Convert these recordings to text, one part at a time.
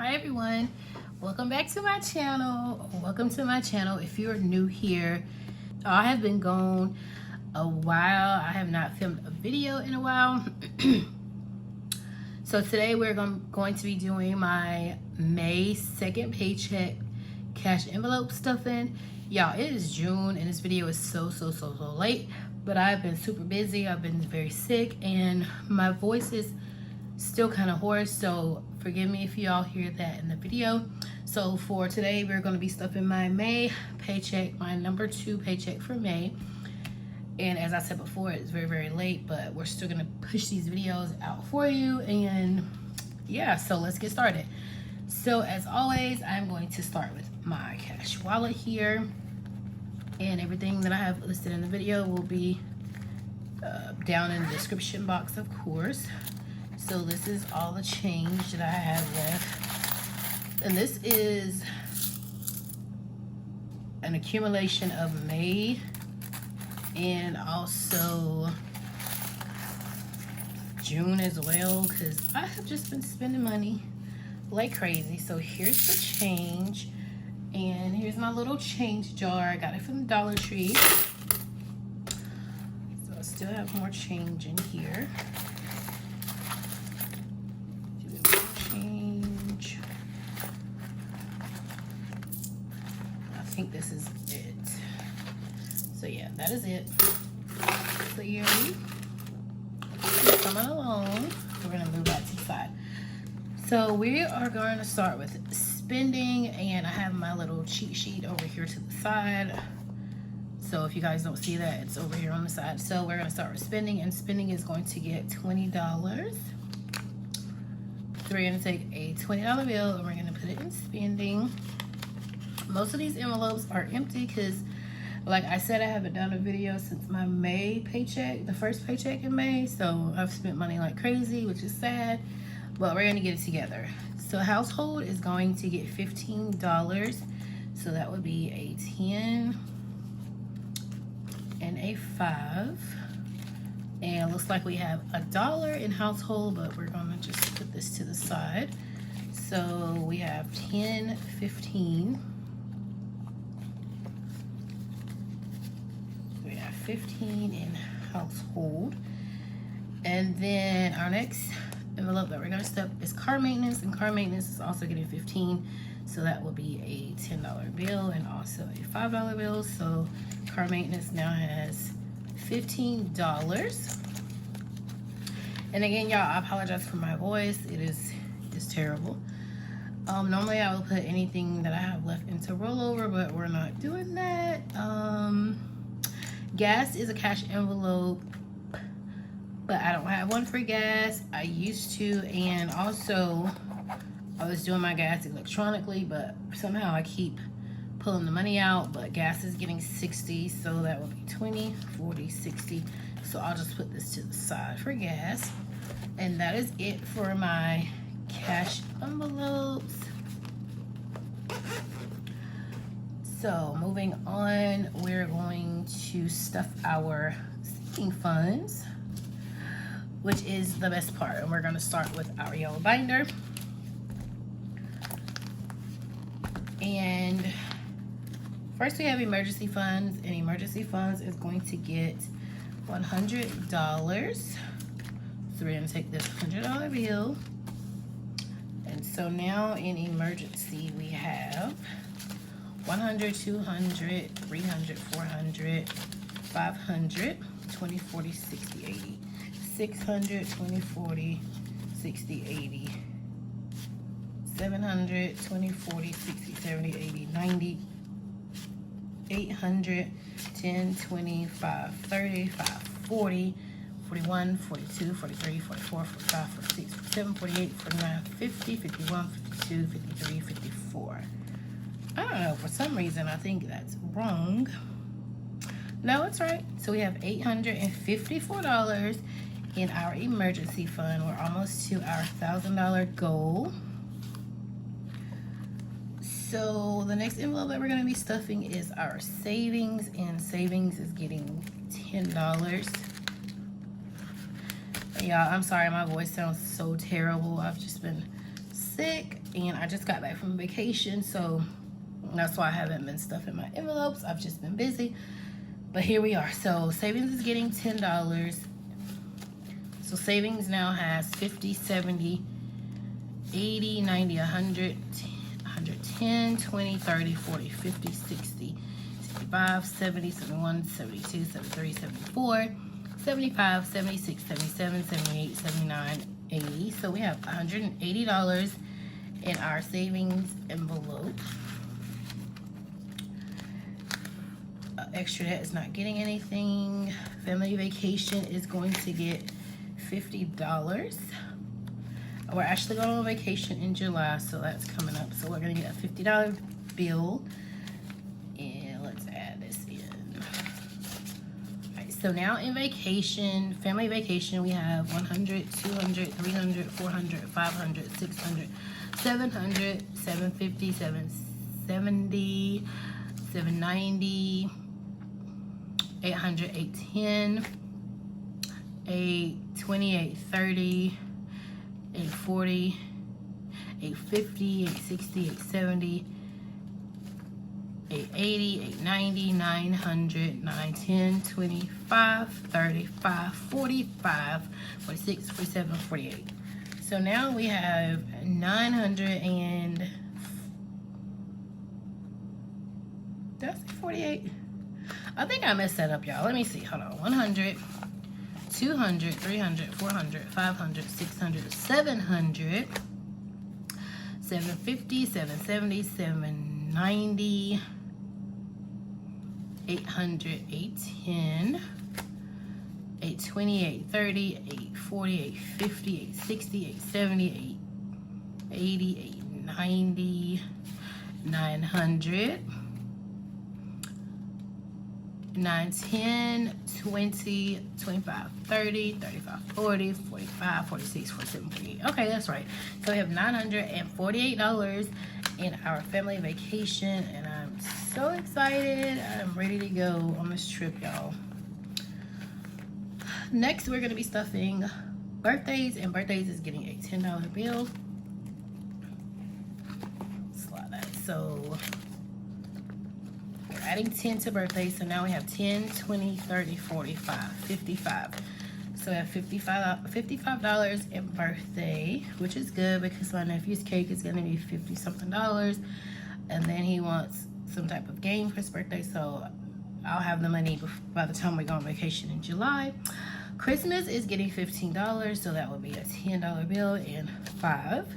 Hi everyone, welcome back to my channel. Welcome to my channel. If you're new here, I have been gone a while. I have not filmed a video in a while. So today we're going to be doing my May 2nd paycheck cash envelope stuffing. Y'all, it is June and this video is so late, but I've been super busy. I've been very sick and my voice is still kind of hoarse, so forgive me if y'all hear that in the video. So for today, we're going to be stuffing my May paycheck, my number 2 paycheck for May. And as I said before, it's very late, but we're still going to push these videos out for you. And yeah, so let's get started. So as always, I'm going to start with my cash wallet here, and everything that I have listed in the video will be down in the description box, of course. So this is all the change that I have left. And this is an accumulation of May and also June as well, because I have just been spending money like crazy. So here's the change. And here's my little change jar. I got it from the Dollar Tree. So I still have more change in here. I think this is it. So yeah, that is it. Clearly, coming along. We're gonna move that to the side. So we are going to start with spending, and I have my little cheat sheet over here to the side. So if you guys don't see that, it's over here on the side. So we're gonna start with spending, and spending is going to get $20. So we're gonna take a $20 bill and we're gonna put it in spending. Most of these envelopes are empty because, like I said, I haven't done a video since my May paycheck, the first paycheck in May. So I've spent money like crazy, which is sad, but we're gonna get it together. So household is going to get $15. So that would be a 10 and a 5. And it looks like we have $1 in household, but we're gonna just put this to the side. So we have 10, 15. So we have 15 in household. And then our next envelope that we're gonna stuff is car maintenance, and car maintenance is also getting 15. So that will be a $10 bill and also a $5 bill. So car maintenance now has $15. And again, y'all, I apologize for my voice. It's terrible. Normally I will put anything that I have left into rollover, but we're not doing that. Gas is a cash envelope, but I don't have one for gas. I used to, and also I was doing my gas electronically, but somehow I keep pulling the money out. But gas is getting 60, so that would be 20, 40, 60. So I'll just put this to the side for gas. And that is it for my cash envelopes. So moving on, we're going to stuff our sinking funds, which is the best part. And we're going to start with our yellow binder. And first we have emergency funds, and emergency funds is going to get $100. So we're gonna take this $100 bill. And so now in emergency we have 100, 200, 300, 400, 500, 20, 40, 60, 80, 600, 20, 40, 60, 80, 700, 20, 40, 60, 70, 80, 90, 800, 10, 20, 5, 30, 5, 40, 41, 42, 43, 44, 45, 46, 47, 48, 49, 50, 51, 52, 53, 54. I don't know, for some reason I think that's wrong. No, it's right. So we have $854 in our emergency fund. We're almost to our $1,000 goal. So the next envelope that we're going to be stuffing is our savings, and savings is getting $10. Y'all, I'm sorry, my voice sounds so terrible. I've just been sick sick and I just got back from vacation, so that's why I haven't been stuffing my envelopes. I've just been busy, but here we are. So savings is getting $10. So savings now has 50, 70, 80, 90, 100, 110, 20, 30, 40, 50, 60, 65, 70, 71, 72, 73, 74, 75, 76, 77, 78, 79, 80. So we have $180 in our savings envelope. Extra that is not getting anything. Family vacation is going to get $50. We're actually going on vacation in July, so that's coming up. So we're gonna get a $50 bill. And let's add this in. All right, so now in vacation, family vacation, we have 100, 200, 300, 400, 500, 600, 700, 750, 770, 790, 800, 810, 820, 830, 840, 850, 860, 870, 880, 890, 900, 910, 25, 35, 45, 46, 47, 48. So now we have 900 and that's 48. I think I messed that up, y'all. Let me see. Hold on. 100, 200, 300, 400, 500, 600, 700, 750, 770, 790, 800, 810, 820, 830, 840, 850, 860, 870, 880, 890, 900, 910, 20, 25, 30, 35, 40, 45, 46, 47, 48. Okay, that's right. So we have $948 in our family vacation, and I'm so excited. I'm ready to go on this trip, y'all. Next, we're gonna be stuffing birthdays, and birthdays is getting a $10 bill. Slide that. So adding 10 to birthday, so now we have 10, 20, 30, 45, 55. So we have $55 in birthday, which is good because my nephew's cake is gonna be $50-something, and then he wants some type of game for his birthday, so I'll have the money by the time we go on vacation in July. Christmas is getting $15, so that would be a $10 bill and 5.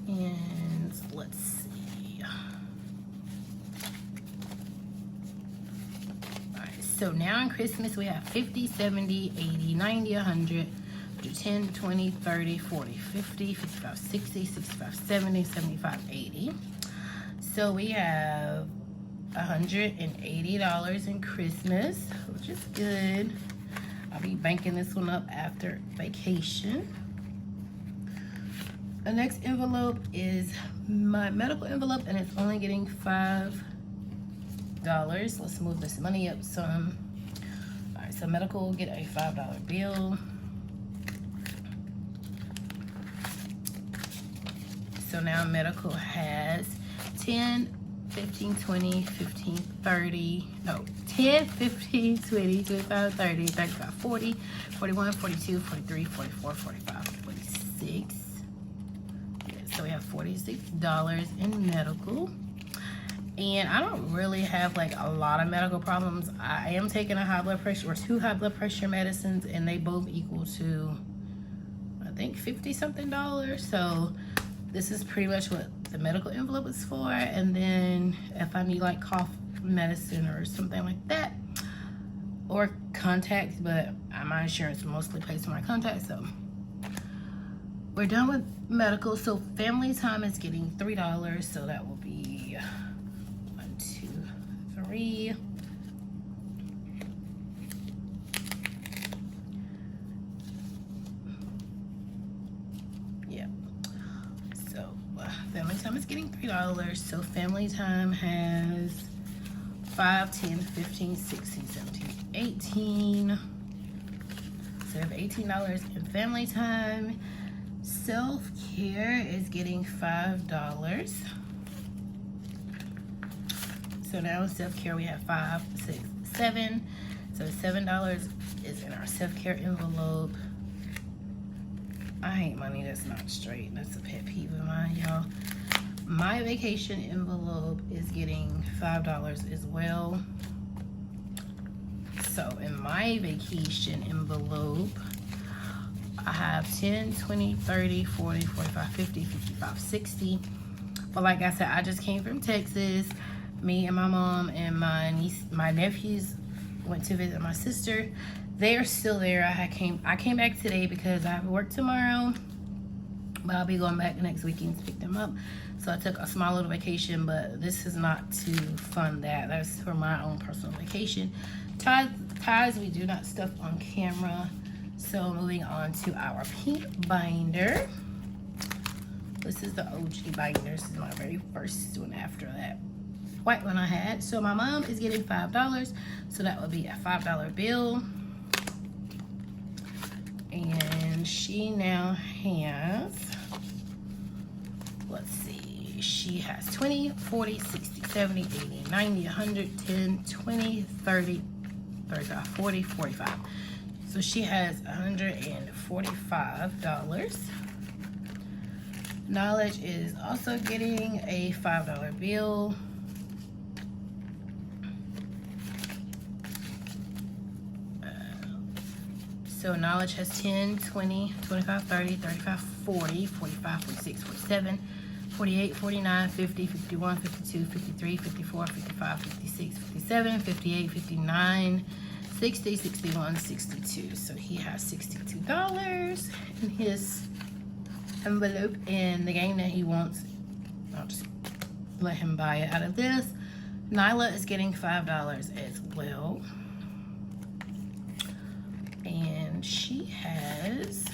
And let's see. Alright, so now in Christmas we have 50, 70, 80, 90, 100, 10, 20, 30, 40, 50, 55, 60, 65, 70, 75, 80. So we have $180 in Christmas, which is good. I'll be banking this one up after vacation. The next envelope is my medical envelope, and it's only getting $5. Let's move this money up some. All right, so medical will get a $5 bill. So now medical has 10, 15, 20, 15, 30, no, 10, 15, 20, 25, 30, 35, 40, 41, 42, 43, 44, 45, 46. So we have $46 in medical. And I don't really have like a lot of medical problems. I am taking a high blood pressure or 2 high blood pressure medicines, and they both equal to, I think, $50-something. So this is pretty much what the medical envelope is for. And then if I need like cough medicine or something like that, or contacts, but my insurance mostly pays for my contacts, so we're done with medical. So family time is getting $3, so that will be 1, 2, 3. Yeah. So family time is getting $3. So family time has 5, 10, 15, 16, 17, 18. So $18 in family time. Self-care is getting $5. So now in self-care we have 5, 6, 7. So $7 is in our self-care envelope. I hate money that's not straight. That's a pet peeve of mine, y'all. My vacation envelope is getting $5 as well. So in my vacation envelope, I have 10, 20, 30, 40, 45, 50, 55, 60. But like I said, I just came from Texas. Me and my mom and my nephews went to visit my sister. They are still there. I came back today because I have work tomorrow, but I'll be going back next weekend to pick them up. So I took a small little vacation, but this is not to fund that. That's for my own personal vacation. Ties we do not stuff on camera. So moving on to our pink binder. This is the OG binder. This is my very first one after that white one I had. So my mom is getting $5. So that would be a $5 bill. And she now has, let's see, she has 20, 40, 60, 70, 80, 90, 100, 10, 20, 30, 35, 40, 45. So she has $145. Knowledge is also getting a $5 bill. So Knowledge has 10, 20, 25, 30, 35, 40, 45, 46, 47, 48, 49, 50, 51, 52, 53, 54, 55, 56, 57, 58, 59, 60, 61, 62. So he has $62 in his envelope. And the game that he wants, I'll just let him buy it out of this. Nyla is getting $5 as well. And she has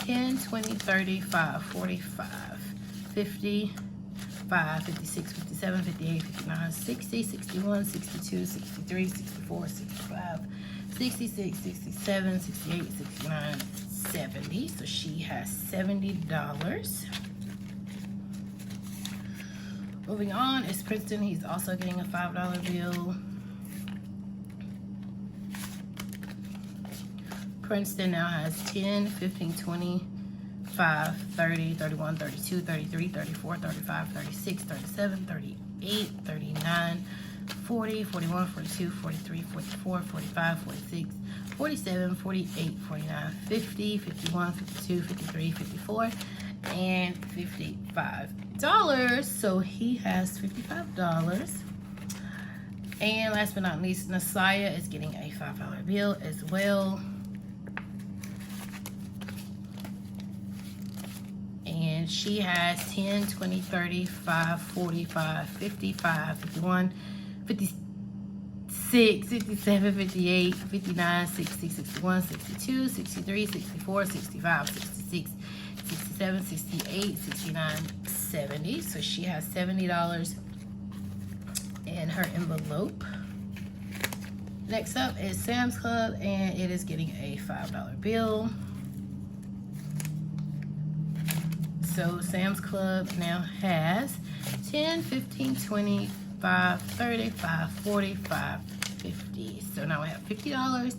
10, 20, 35, 45, 55, 56, 57, 58, 59, 60, 61, 62, 63, 64, 65, 66, 67, 68, 69, 70. So she has $70. Moving on is Princeton. He's also getting a $5 bill. Princeton now has 10, 15, 20, 5, 30, 31, 32, 33, 34, 35, 36, 37, 38, 39, 40, 41, 42, 43, 44, 45, 46, 47, 48, 49, 50, 51, 52, 53, 54, and $55. So he has $55. And last but not least, Nasaya is getting a $5 bill as well. And she has 10, 20, 35, 45, 55, 51, 56, 57, 58, 59, 60, 61, 62, 63, 64, 65, 66, 67, 68, 69, 70. So she has $70 in her envelope. Next up is Sam's Club, and it is getting a $5 bill. So Sam's Club now has 10, 15, 25, 35, 45, 50. So now we have $50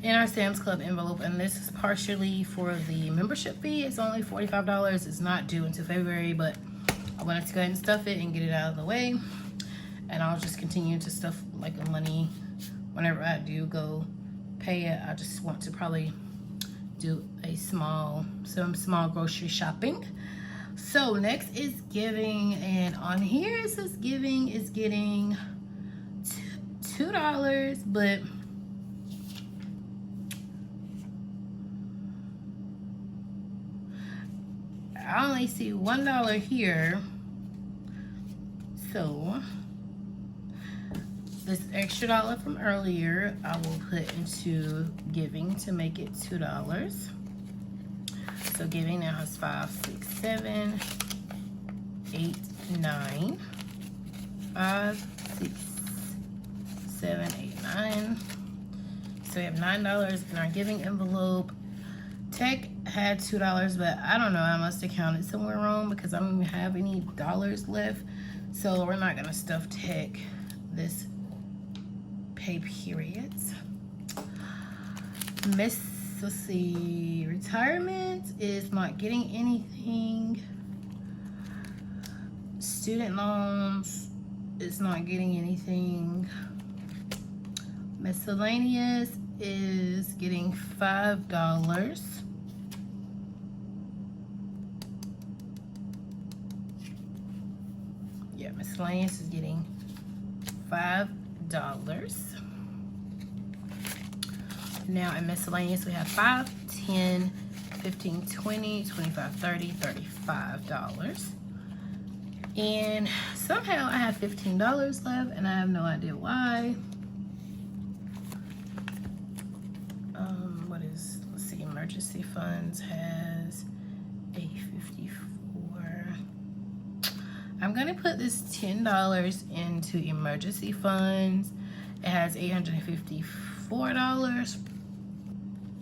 in our Sam's Club envelope, and this is partially for the membership fee. It's only $45. It's not due until February, but I wanted to go ahead and stuff it and get it out of the way. And I'll just continue to stuff like the money whenever I do go pay it. I just want to probably do some small grocery shopping. So next is giving, and on here it says giving is getting $2, but I only see $1 here. So this extra dollar from earlier I will put into giving to make it $2. So giving now has 5, 6, 7, 8, 9, 5, 6, 7, 8, 9, So we have $9 in our giving envelope. Tech had $2, but I don't know, I must have counted somewhere wrong because I don't even have any dollars left. So we're not gonna stuff Tech this pay period. Let's see, retirement is not getting anything. Student loans is not getting anything. Miscellaneous is getting $5. Yeah, miscellaneous is getting $5. Now in miscellaneous we have 5, 10, 15, 20, 25, 30, $35. And somehow I have $15 left and I have no idea why. Let's see, emergency funds has a 54. I'm gonna put this $10 into emergency funds. It has $854,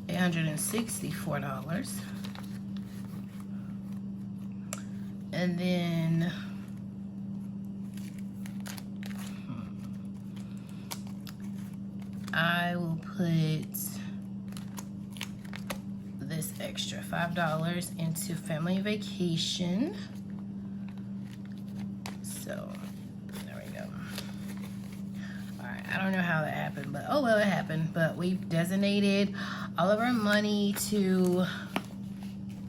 $864. And then I will put this extra $5 into family vacation. So there we go. All right, I don't know how that happened, but oh well, it happened. But we've designated all of our money to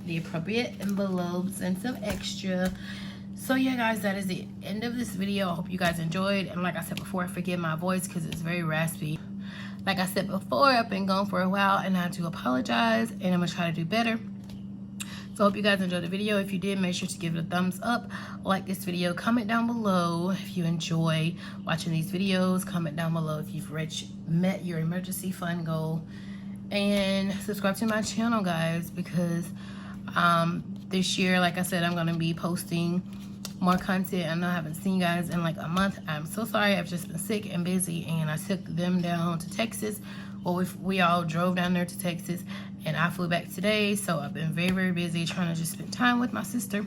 the appropriate envelopes and some extra. So yeah guys, that is the end of this video. I hope you guys enjoyed, and like I said before, forgive my voice because it's very raspy. Like I said before, I've been gone for a while and I do apologize, and I'm gonna try to do better. So I hope you guys enjoyed the video. If you did, make sure to give it a thumbs up, like this video, comment down below if you enjoy watching these videos, comment down below if you've met your emergency fund goal, and subscribe to my channel guys, because this year, like I said, I'm gonna be posting more content. I know I haven't seen you guys in like a month. I'm so sorry. I've just been sick and busy, and I took them down to Texas. Well, we all drove down there to Texas, and I flew back today. So I've been very, very busy trying to just spend time with my sister.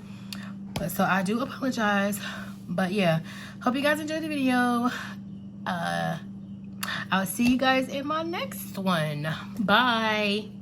But so I do apologize. But yeah, hope you guys enjoyed the video. I'll see you guys in my next one. Bye.